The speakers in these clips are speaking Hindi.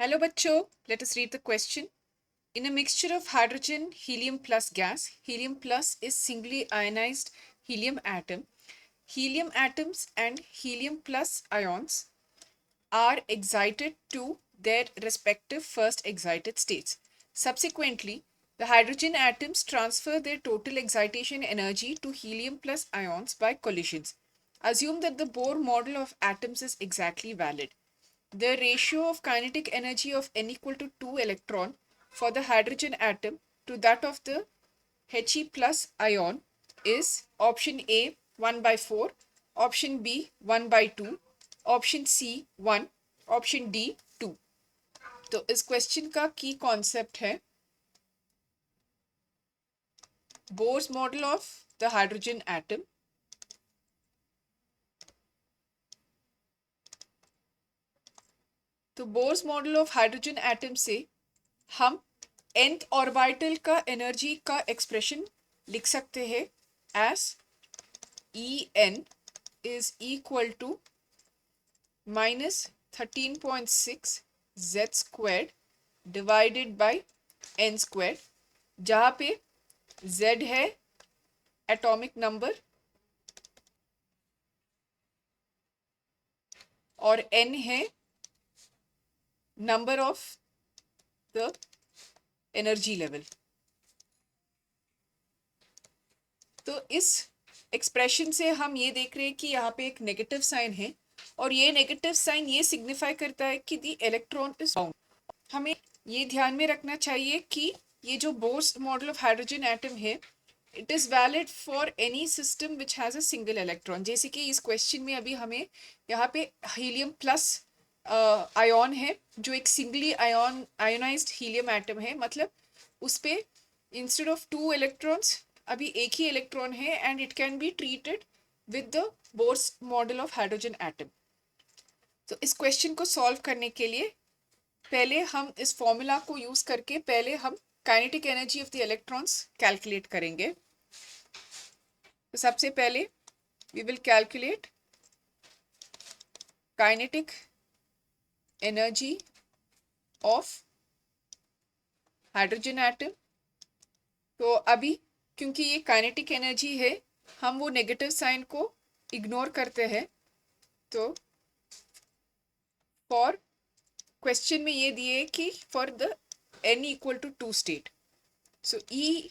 Hello बच्चों, let us read the question. In a mixture of hydrogen, helium plus gas, helium plus is singly ionized helium atom. Helium atoms and helium plus ions are excited to their respective first excited states. Subsequently, the hydrogen atoms transfer their total excitation energy to helium plus ions by collisions. Assume that the Bohr model of atoms is exactly valid. The ratio of kinetic energy of n equal to 2 electron for the hydrogen atom to that of the He plus ion is option A 1 by 4, option B 1 by 2, option C 1, option D 2. तो इस क्वेश्चन का की कॉन्सेप्ट है Bohr's model of the hydrogen atom. तो Bohr's model of hydrogen atom से हम nth ऑर्बिटल का एनर्जी का एक्सप्रेशन लिख सकते हैं as En is equal to -13.6 z squared divided by n squared, जहाँ पे z है एटॉमिक नंबर और n है number of the energy level. तो इस एक्सप्रेशन से हम ये देख रहे हैं कि यहाँ पे एक नेगेटिव साइन है और ये नेगेटिव साइन ये सिग्निफाई करता है कि दी इलेक्ट्रॉन इज बाउंड. हमें ये ध्यान में रखना चाहिए कि ये जो Bohr's model of hydrogen atom है it is valid for any system which has a single electron. जैसे कि इस क्वेश्चन में अभी हमें यहाँ पे हीलियम प्लस आयोन है जो एक सिंगली आयोनाइज्ड हीलियम एटम है, मतलब उस पर इंस्टेड ऑफ 2 इलेक्ट्रॉन्स अभी एक ही इलेक्ट्रॉन है and it can be treated with the bourse model of hydrogen atom. तो इस क्वेश्चन को सॉल्व करने के लिए पहले हम इस फॉर्मूला को यूज करके पहले हम kinetic energy of the electrons calculate करेंगे. तो सबसे पहले we will calculate kinetic energy of hydrogen atom. तो अभी क्योंकि ये काइनेटिक एनर्जी है हम वो नेगेटिव साइन को इग्नोर करते हैं. तो फॉर क्वेश्चन में ये दिए कि for the n equal to 2 state, so E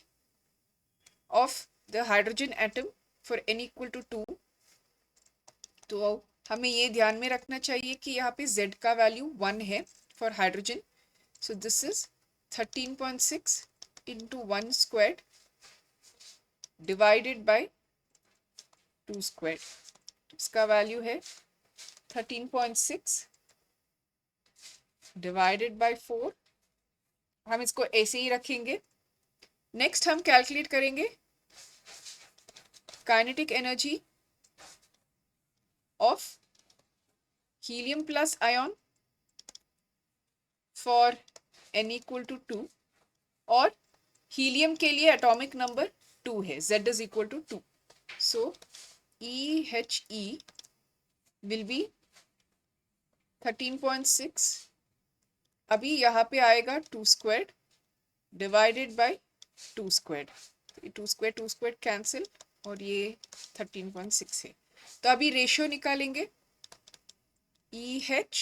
of the hydrogen atom for n equal to 2. तो हमें ये ध्यान में रखना चाहिए कि यहाँ पे z का वैल्यू 1 है for hydrogen. So this is 13.6 into 1 square divided by 2 square. इसका वैल्यू है 13.6 डिवाइडेड बाय 4. हम इसको ऐसे ही रखेंगे. नेक्स्ट हम कैलकुलेट करेंगे kinetic energy of helium plus ion for n equal to 2 और हीलियम के लिए एटॉमिक नंबर 2 है, z is equal to 2. So EHE will be 13.6. अभी यहाँ पे आएगा 2 square divided by 2 square. 2 square cancel और ये 13.6 है. तो अभी रेशियो निकालेंगे EH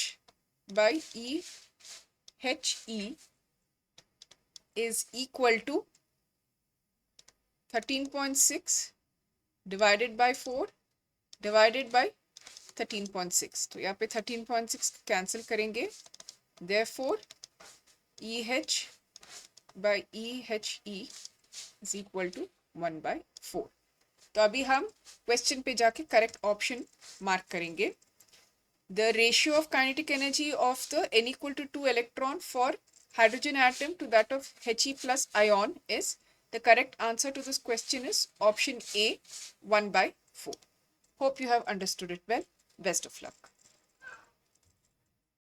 by EHE is equal to 13.6 divided by 4 divided by 13.6. तो यहाँ पे 13.6 कैंसिल करेंगे. Therefore, EH by EHE is equal to 1 by 4. तो अभी हम क्वेश्चन पे जाके करेक्ट ऑप्शन मार्क करेंगे. The ratio of kinetic energy of the n equal to 2 electron for hydrogen atom to that of He plus ion is, the correct answer to this question is option A 1 by 4. Hope you have understood it well. Best of luck.